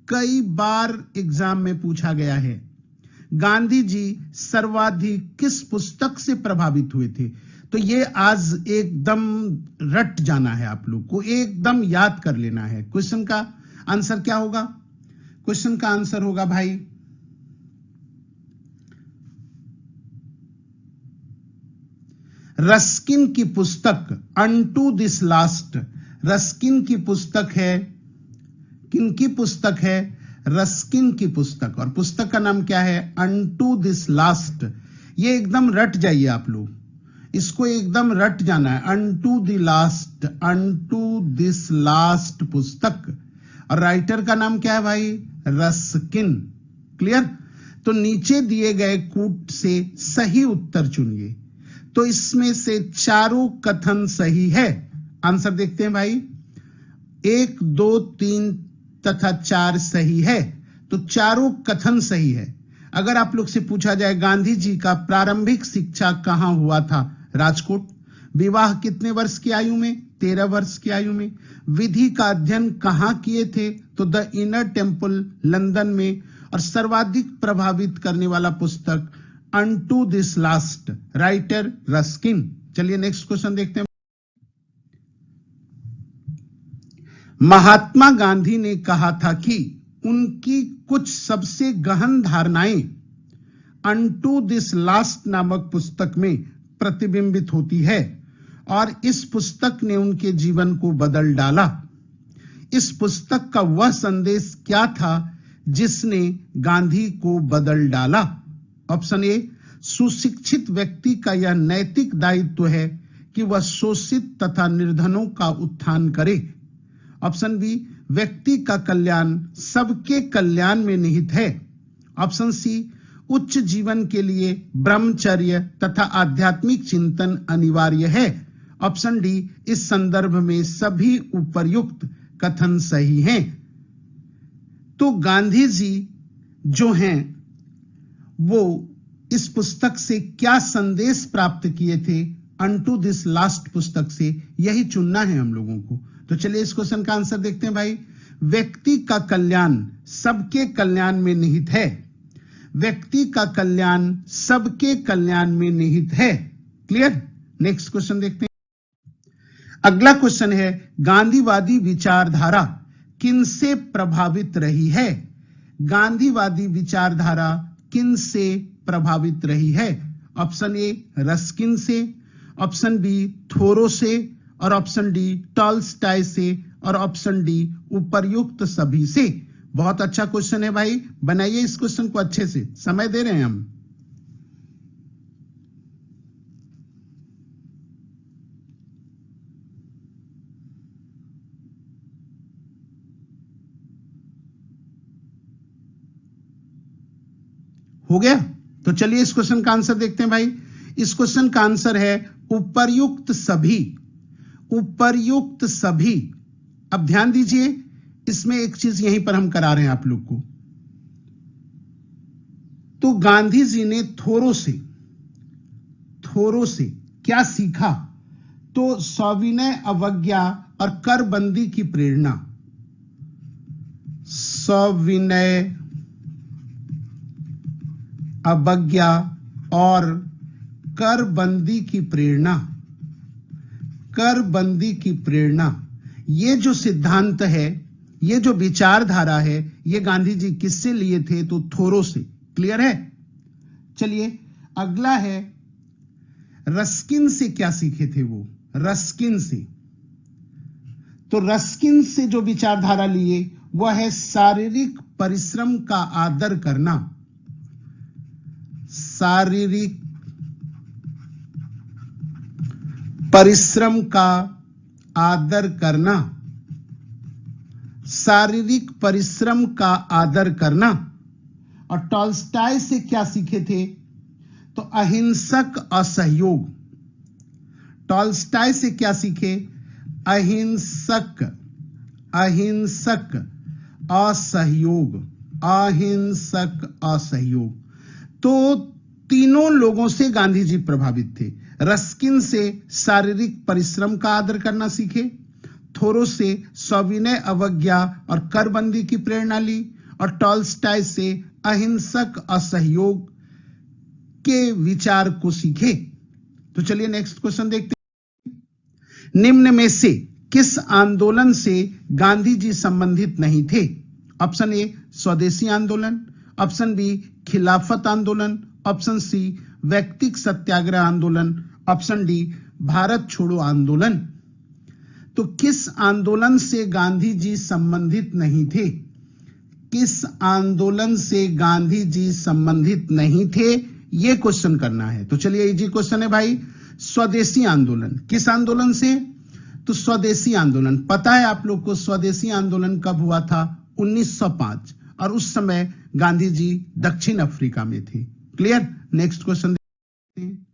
S1: कई बार एग्जाम में पूछा गया है। गांधी जी सर्वाधिक किस पुस्तक से प्रभावित हुए थे? तो ये आज एकदम रट जाना है, आप लोग को एकदम याद कर लेना है। क्वेश्चन का आंसर क्या होगा? क्वेश्चन का आंसर होगा भाई, रस्किन की पुस्तक अनटू दिस लास्ट। रस्किन की पुस्तक है, किनकी पुस्तक है? रस्किन की पुस्तक, और पुस्तक का नाम क्या है? Unto this last. ये एकदम रट जाइए आप लोग, इसको एकदम रट जाना है। Unto the last, unto this last पुस्तक, और राइटर का नाम क्या है भाई? रस्किन। क्लियर? तो नीचे दिए गए कूट से सही उत्तर चुनिए। तो इसमें से चारों कथन सही है। आंसर देखते हैं भाई, 1, 2, 3 तथा 4 सही है, तो चारों कथन सही है। अगर आप लोग से पूछा जाए गांधी जी का प्रारंभिक शिक्षा कहां हुआ था? राजकोट। विवाह कितने वर्ष की आयु में? 13 वर्ष की आयु में। विधि का अध्ययन कहां किए थे? तो द इनर टेम्पल लंदन में। और सर्वाधिक प्रभावित करने वाला पुस्तक unto this last, writer Ruskin. चलिए नेक्स्ट क्वेश्चन देखते हैं। महात्मा गांधी ने कहा था कि उनकी कुछ सबसे गहन धारणाएं अनटू दिस लास्ट नामक पुस्तक में प्रतिबिंबित होती है, और इस पुस्तक ने उनके जीवन को बदल डाला। इस पुस्तक का वह संदेश क्या था जिसने गांधी को बदल डाला? ऑप्शन ए, सुशिक्षित व्यक्ति का यह नैतिक दायित्व है कि वह शोषित तथा निर्धनों का उत्थान करे। ऑप्शन बी, व्यक्ति का कल्याण सबके कल्याण में निहित है। ऑप्शन सी, उच्च जीवन के लिए ब्रह्मचर्य तथा आध्यात्मिक चिंतन अनिवार्य है। ऑप्शन डी, इस संदर्भ में सभी उपर्युक्त कथन सही हैं। तो गांधी जी जो हैं वो इस पुस्तक से क्या संदेश प्राप्त किए थे? अनटू दिस लास्ट पुस्तक से, यही चुनना है हम लोगों को। तो चलिए इस क्वेश्चन का आंसर देखते हैं भाई। व्यक्ति का कल्याण सबके कल्याण में निहित है। व्यक्ति का कल्याण सबके कल्याण में निहित है। क्लियर? नेक्स्ट क्वेश्चन देखते हैं। अगला क्वेश्चन है, गांधीवादी विचारधारा किनसे प्रभावित रही है? गांधीवादी विचारधारा किनसे प्रभावित रही है? ऑप्शन ए, रस्किन से। ऑप्शन बी, थोरो से। और ऑप्शन डी, टॉल्स्टॉय से। और ऑप्शन डी, उपर्युक्त सभी से। बहुत अच्छा क्वेश्चन है भाई, बनाइए इस क्वेश्चन को अच्छे से, समय दे रहे हैं हम। हो गया? तो चलिए इस क्वेश्चन का आंसर देखते हैं भाई। इस क्वेश्चन का आंसर है उपर्युक्त सभी। उपर्युक्त सभी। अब ध्यान दीजिए, इसमें एक चीज यहीं पर हम करा रहे हैं आप लोग को। तो गांधी जी ने थोरो से क्या सीखा? तो सविनय अवज्ञा और करबंदी की प्रेरणा। सविनय, अवज्ञा और करबंदी की प्रेरणा। करबंदी की प्रेरणा, ये जो सिद्धांत है, ये जो विचारधारा है, ये गांधी जी किससे लिए थे? तो थोरो से। क्लियर है? चलिए अगला है, रस्किन से क्या सीखे थे वो? रस्किन से, तो रस्किन से जो विचारधारा लिए वह है शारीरिक परिश्रम का आदर करना। शारीरिक परिश्रम का आदर करना। शारीरिक परिश्रम का आदर करना। और टॉल्स्टॉय से क्या सीखे थे? तो अहिंसक असहयोग। टॉल्स्टॉय से क्या सीखे? अहिंसक, अहिंसक असहयोग, अहिंसक असहयोग। तो तीनों लोगों से गांधी जी प्रभावित थे। रस्किन से शारीरिक परिश्रम का आदर करना सीखे, थोरो से सविनय, अवज्ञा और करबंदी की प्रेरणा ली, और टॉल्स्टॉय से अहिंसक असहयोग के विचार को सीखे। तो चलिए नेक्स्ट क्वेश्चन देखते हैं। निम्न में से किस आंदोलन से गांधी जी संबंधित नहीं थे? ऑप्शन ए स्वदेशी आंदोलन, ऑप्शन बी खिलाफत आंदोलन, ऑप्शन सी व्यक्तिक सत्याग्रह आंदोलन, ऑप्शन डी भारत छोड़ो आंदोलन। तो किस आंदोलन से गांधी जी संबंधित नहीं थे? किस आंदोलन से गांधी जी संबंधित नहीं थे, यह क्वेश्चन करना है। तो चलिए इजी क्वेश्चन है भाई, स्वदेशी आंदोलन। किस आंदोलन से? तो स्वदेशी आंदोलन। पता है आप लोग को स्वदेशी आंदोलन कब हुआ था? 1905, और उस समय गांधी जी दक्षिण अफ्रीका में थे। क्लियर? नेक्स्ट क्वेश्चन देखते हैं।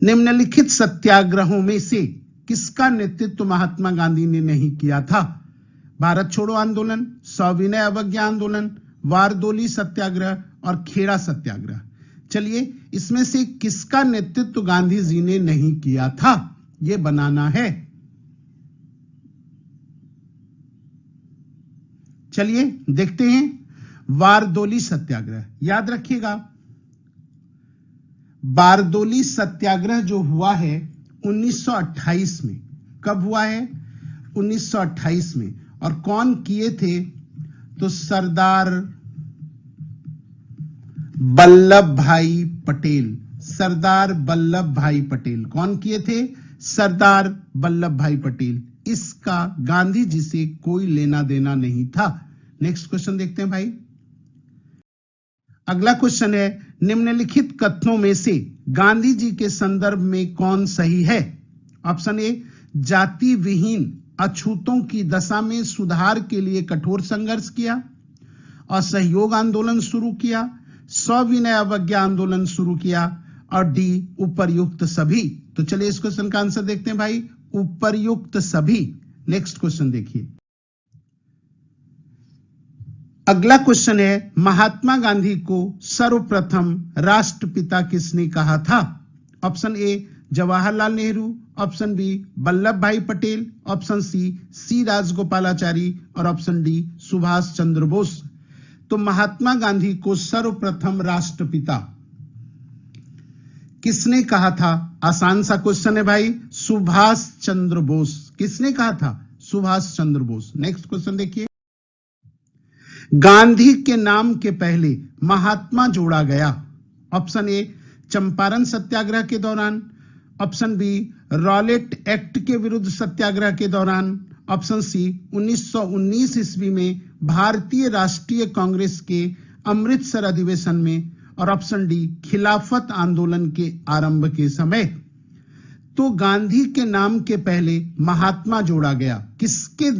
S1: निम्नलिखित सत्याग्रहों में से किसका नेतृत्व महात्मा गांधी ने नहीं किया था? भारत छोड़ो आंदोलन, सविनय अवज्ञा आंदोलन, वारदोली सत्याग्रह और खेड़ा सत्याग्रह। चलिए इसमें से किसका नेतृत्व गांधी जी ने नहीं किया था, यह बनाना है। चलिए देखते हैं। वारदोली सत्याग्रह, याद रखिएगा, बारदोली सत्याग्रह जो हुआ है 1928 में। कब हुआ है? 1928 में। और कौन किए थे? तो सरदार वल्लभ भाई पटेल। सरदार वल्लभ भाई पटेल कौन किए थे? सरदार वल्लभ भाई पटेल। इसका गांधी जी से कोई लेना देना नहीं था। नेक्स्ट क्वेश्चन देखते हैं भाई। अगला क्वेश्चन है, निम्नलिखित कथनों में से गांधी जी के संदर्भ में कौन सही है? ऑप्शन ए जाति विहीन अछूतों की दशा में सुधार के लिए कठोर संघर्ष किया, असहयोग आंदोलन शुरू किया, सविनय अवज्ञा आंदोलन शुरू किया, और डी उपर्युक्त सभी। तो चलिए इस क्वेश्चन का आंसर देखते हैं भाई, उपर्युक्त सभी। नेक्स्ट क्वेश्चन देखिए। अगला क्वेश्चन है, महात्मा गांधी को सर्वप्रथम राष्ट्रपिता किसने कहा था? Option A Jawaharlal Nehru, option B Vallabh Bhai Patel, option C Rajagopalachari, और ऑप्शन डी सुभाष चंद्र बोस। तो महात्मा गांधी को सर्वप्रथम राष्ट्रपिता किसने कहा था? आसान सा क्वेश्चन है भाई, सुभाष चंद्र बोस। किसने कहा था? सुभाष चंद्र बोस। नेक्स्ट क्वेश्चन देखिए। गांधी के नाम के पहले महात्मा जोड़ा गया। ऑप्शन ए चंपारण सत्याग्रह के दौरान, ऑप्शन बी रॉलेट एक्ट के विरुद्ध सत्याग्रह के दौरान, ऑप्शन सी 1919 ईस्वी में भारतीय राष्ट्रीय कांग्रेस के अमृतसर अधिवेशन में, और ऑप्शन डी खिलाफत आंदोलन के आरंभ के समय। तो गांधी के नाम के पहले महात्मा जोड़ा गया, किसके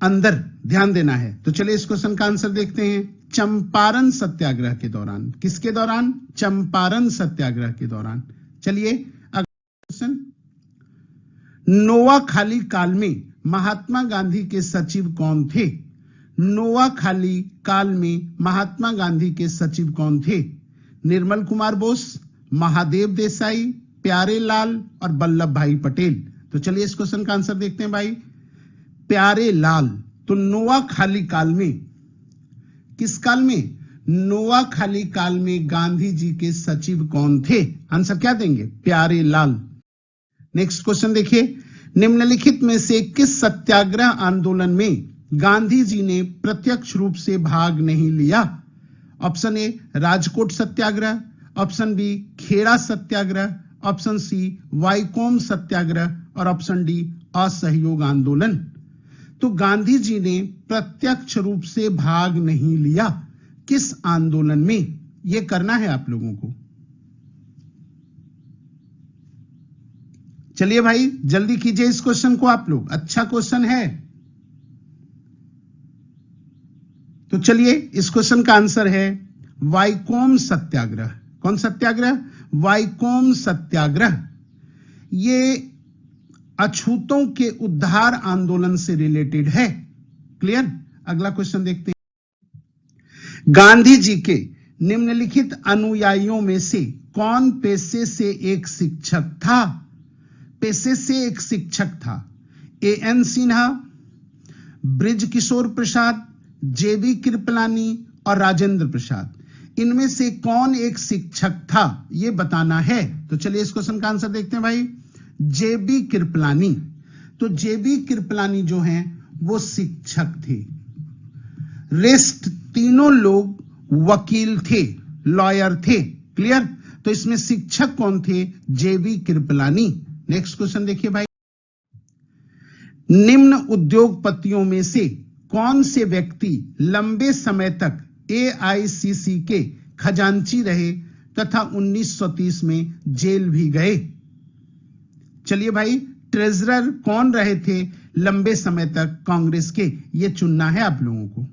S1: अंदर? ध्यान देना है। तो चलिए इस क्वेश्चन का आंसर देखते हैं। चंपारण सत्याग्रह के दौरान। किसके दौरान? चंपारण सत्याग्रह के दौरान। चलिए अगला क्वेश्चन, नोआखाली काल में महात्मा गांधी के सचिव कौन थे? नोआखाली काल में महात्मा गांधी के सचिव कौन थे? निर्मल कुमार बोस, महादेव देसाई, प्यारे लाल और वल्लभ भाई पटेल। तो चलिए इस क्वेश्चन का आंसर देखते हैं भाई। प्यारे लाल, तो नोआखाली काल में, किस काल में? नोआखाली काल में गांधी जी के सचिव कौन थे? आंसर क्या देंगे? प्यारे लाल। नेक्स्ट क्वेश्चन देखिए, निम्नलिखित में से किस सत्याग्रह आंदोलन में गांधी जी ने प्रत्यक्ष रूप से भाग नहीं लिया? Option A Rajkot Satyagraha, option B Kheda Satyagraha, option C Vaikom Satyagraha और ऑप्शन डी असहयोग आंदोलन। तो गांधी जी ने प्रत्यक्ष रूप से भाग नहीं लिया किस आंदोलन में? यह करना है आप लोगों को। चलिए भाई जल्दी कीजिए इस क्वेश्चन को आप लोग, अच्छा क्वेश्चन है। तो चलिए इस क्वेश्चन का आंसर है वाईकोम सत्याग्रह। कौन सत्याग्रह? वाईकोम सत्याग्रह। ये अछूतों के उद्धार आंदोलन से रिलेटेड है। क्लियर? अगला क्वेश्चन देखते हैं। गांधी जी के निम्नलिखित अनुयायियों में से कौन पेशे से एक शिक्षक था? पेशे से एक शिक्षक था। एएन सिन्हा, ब्रिज किशोर प्रसाद, जेबी कृपलानी और राजेंद्र प्रसाद। इनमें से कौन एक शिक्षक था यह बताना है। तो चलिए इस क्वेश्चन का आंसर देखते हैं भाई। जेबी कृपलानी। तो जेबी कृपलानी जो हैं वो शिक्षक थे। रेस्ट तीनों लोग वकील थे, लॉयर थे। क्लियर? तो इसमें शिक्षक कौन थे? जेबी कृपलानी। नेक्स्ट क्वेश्चन देखिए भाई, निम्न उद्योगपतियों में से कौन से व्यक्ति लंबे समय तक एआईसीसी के खजांची रहे तथा 1930 में जेल भी गए? चलिए भाई, ट्रेजरर कौन रहे थे लंबे समय तक कांग्रेस के? यह चुनना है आप लोगों को।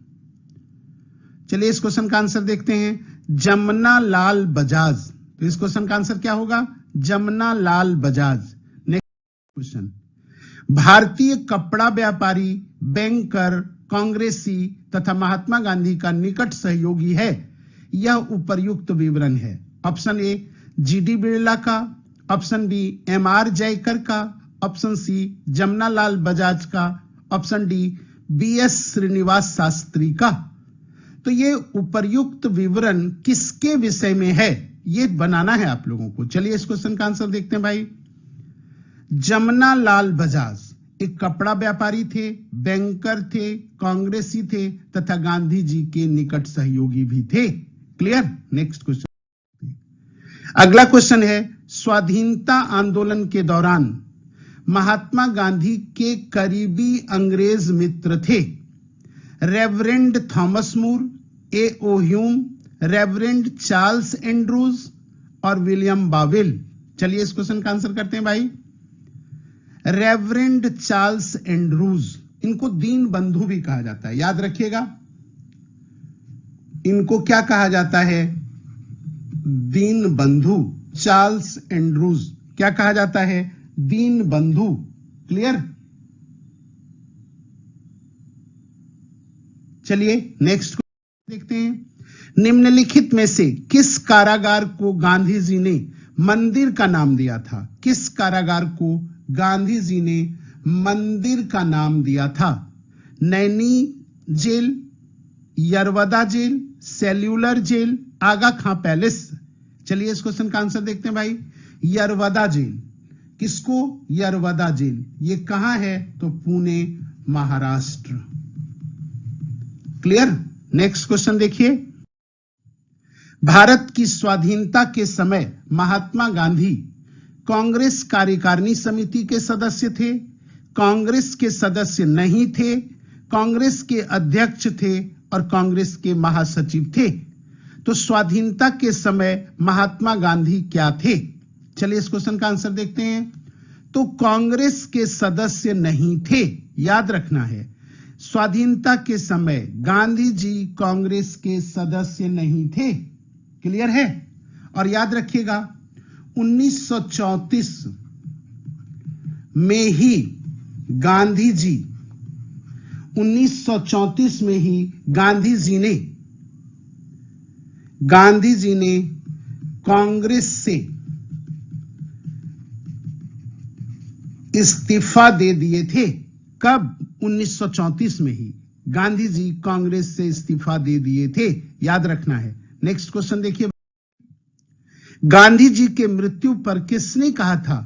S1: चलिए इस क्वेश्चन का आंसर देखते हैं। जमना लाल बजाज। तो इस क्वेश्चन का आंसर क्या होगा? जमना लाल बजाज। नेक्स्ट क्वेश्चन, भारतीय कपड़ा व्यापारी, बैंकर, कांग्रेसी तथा महात्मा गांधी का निकट सहयोगी है। यह उपर्युक्त विवरण है। ऑप्शन ए जीडी बिरला का, ऑप्शन बी एमआर जयकर का, ऑप्शन सी जमना लाल बजाज का, option D B S Srinivas Shastri का। तो ये उपर्युक्त विवरण किसके विषय में है ये बनाना है आप लोगों को। चलिए इस क्वेश्चन का आंसर देखते हैं भाई। जमना लाल बजाज एक कपड़ा व्यापारी थे, बैंकर थे, कांग्रेसी थे तथा गांधी जी के निकट सहयोगी भी थे। क्लियर? Next question. अगला क्वेश्चन है, स्वाधीनता आंदोलन के दौरान महात्मा गांधी के करीबी अंग्रेज मित्र थे Reverend Thomas Moore, A O. Hume, Reverend Charles Andrews और विलियम बावेल। चलिए इस क्वेश्चन का आंसर करते हैं भाई। रेवरेंड चार्ल्स एंड्रूज, इनको दीन बंधु भी कहा जाता है, याद रखिएगा। इनको क्या कहा जाता है? दीन बंधु। चार्ल्स एंड्रूज क्या कहा जाता है? दीन बंधु। क्लियर? चलिए नेक्स्ट देखते हैं। निम्नलिखित में से किस कारागार को गांधी जी ने मंदिर का नाम दिया था? किस कारागार को गांधी जी ने मंदिर का नाम दिया था? Naini jail, Yerwada jail, cellular jail, Aga Khan palace. चलिए इस क्वेश्चन का आंसर देखते हैं भाई। यरवदा जेल। किसको? यरवदा जेल। ये कहां है? तो Pune, Maharashtra. Clear? Next question देखिए। भारत की स्वाधीनता के समय महात्मा गांधी कांग्रेस कार्यकारिणी समिति के सदस्य थे, कांग्रेस के सदस्य नहीं थे, कांग्रेस के अध्यक्ष थे और कांग्रेस के महासचिव थे। तो स्वाधीनता के समय महात्मा गांधी क्या थे? चलिए इस क्वेश्चन का आंसर देखते हैं। तो कांग्रेस के सदस्य नहीं थे, याद रखना है। स्वाधीनता के समय गांधी जी कांग्रेस के सदस्य नहीं थे। क्लियर है? और याद रखिएगा 1934 में ही गांधी जी 1934 में ही गांधी जी ने कांग्रेस से इस्तीफा दे दिए थे। कब? 1934 में ही। गांधी जी कांग्रेस से इस्तीफा दे दिए थे, याद रखना है। नेक्स्ट क्वेश्चन देखिए, गांधी जी के मृत्यु पर किसने कहा था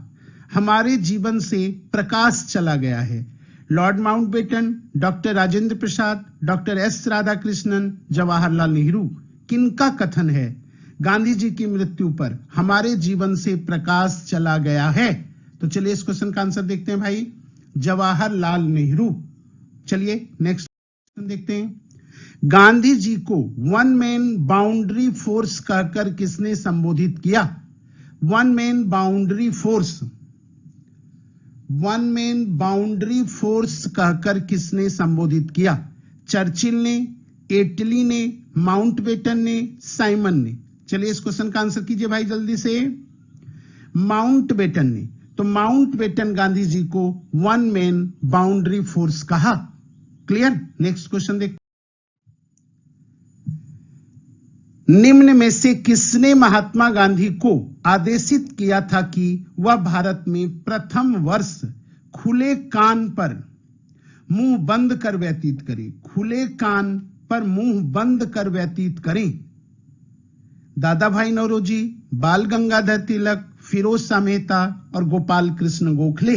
S1: हमारे जीवन से प्रकाश चला गया है? Lord Mountbatten, doctor Rajendra Prasad, doctor S Radhakrishnan, Jawaharlal Nehru. किनका कथन है गांधी जी की मृत्यु पर हमारे जीवन से प्रकाश चला गया है? तो चलिए इस क्वेश्चन का आंसर देखते हैं भाई, जवाहरलाल नेहरू। चलिए नेक्स्ट क्वेश्चन देखते हैं, गांधी जी को वन मैन बाउंड्री फोर्स कहकर किसने संबोधित किया? One man boundary force, one man boundary force कहकर किसने संबोधित किया? चर्चिल ने, एटली ने, माउंटबेटन ने, साइमन ने। चलिए इस क्वेश्चन का आंसर कीजिए भाई जल्दी से, माउंटबेटन ने। तो माउंटबेटन गांधी जी को वन मैन बाउंड्री फोर्स कहा। क्लियर? नेक्स्ट क्वेश्चन देखते, निम्न में से किसने महात्मा गांधी को आदेशित किया था कि वह भारत में प्रथम वर्ष खुले कान पर मुंह बंद कर व्यतीत करें? खुले कान पर मुंह बंद कर व्यतीत करें। दादा भाई नौरोजी, बाल गंगाधर तिलक, फिरोज शाह मेहता और गोपाल कृष्ण गोखले।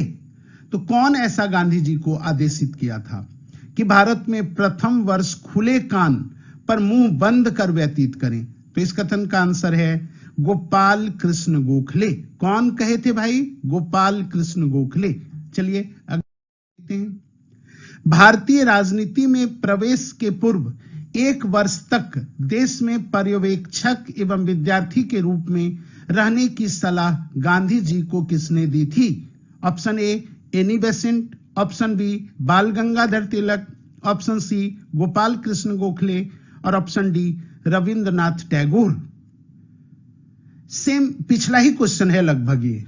S1: तो कौन ऐसा गांधी जी को आदेशित किया था कि भारत में प्रथम वर्ष खुले कान पर मुंह बंद कर व्यतीत करें? तो इस कथन का आंसर है गोपाल कृष्ण गोखले। कौन कहे थे भाई? गोपाल कृष्ण गोखले। चलिए अगले देखते हैं, भारतीय राजनीति में प्रवेश के पूर्व 1 वर्ष तक देश में पर्यवेक्षक एवं विद्यार्थी के रूप में रहने की सलाह गांधी जी को किसने दी थी? Option A Annie Besant, option B Bal Gangadhar Tilak, option C Gopal Krishna Gokhale और option D Rabindranath Tagore. Same पिछला ही क्वेश्चन है लगभग ये,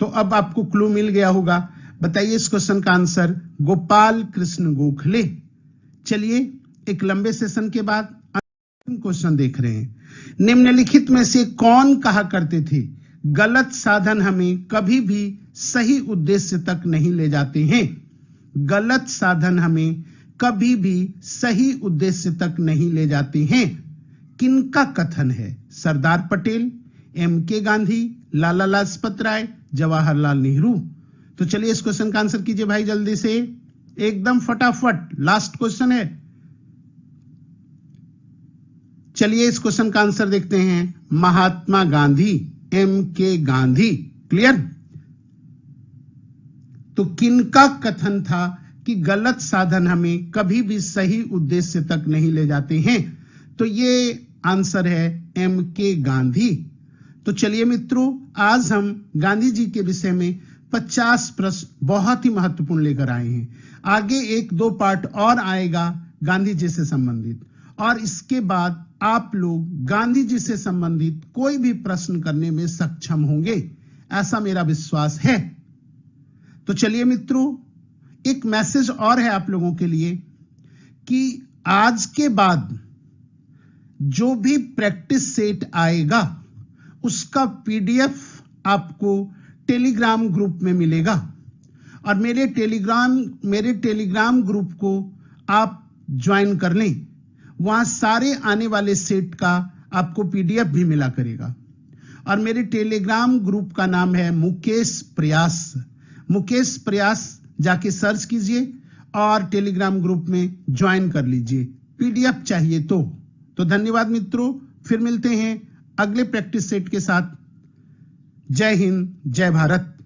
S1: तो अब आपको क्लू मिल गया होगा। बताइए इस क्वेश्चन का आंसर, गोपाल कृष्ण गोखले। चलिए एक लंबे सेशन के बाद अंतिम क्वेश्चन देख रहे हैं, निम्नलिखित में से कौन कहा करते थे गलत साधन हमें कभी भी सही उद्देश्य तक नहीं ले जाते हैं? गलत साधन हमें कभी भी सही उद्देश्य तक नहीं ले जाते हैं। किनका कथन है? सरदार पटेल, एम.के. गांधी, लाला लाजपत राय, जवाहरलाल नेहरू। तो चलिए इस क्वेश्चन का आंसर कीजिए भाई जल्दी से, एकदम फटाफट, लास्ट क्वेश्चन है। चलिए इस क्वेश्चन का आंसर देखते हैं, महात्मा गांधी, एम.के. गांधी। क्लियर? तो किनका कथन था कि गलत साधन हमें कभी भी सही उद्देश्य तक नहीं ले जाते हैं? तो ये आंसर है एम.के. गांधी। तो चलिए मित्रों, आज हम गांधी जी के विषय में 50 प्रश्न बहुत ही महत्वपूर्ण लेकर आए हैं। आगे 1-2 पार्ट और आएगा गांधी जी से संबंधित, और इसके बाद आप लोग गांधी जी से संबंधित कोई भी प्रश्न करने में सक्षम होंगे, ऐसा मेरा विश्वास है। तो चलिए मित्रों, एक मैसेज और है आप लोगों के लिए कि आज के बाद जो भी प्रैक्टिस सेट आएगा उसका पीडीएफ आपको टेलीग्राम ग्रुप में मिलेगा, और मेरे टेलीग्राम ग्रुप को आप ज्वाइन कर लें। वहां सारे आने वाले सेट का आपको पीडीएफ भी मिला करेगा, और मेरे टेलीग्राम ग्रुप का नाम है मुकेश प्रयास। मुकेश प्रयास जाके सर्च कीजिए और टेलीग्राम ग्रुप में ज्वाइन कर लीजिए, पीडीएफ चाहिए तो धन्यवाद मित्रों, फिर मिलते हैं अगले प्रैक्टिस सेट के साथ। जय हिंद, जय भारत।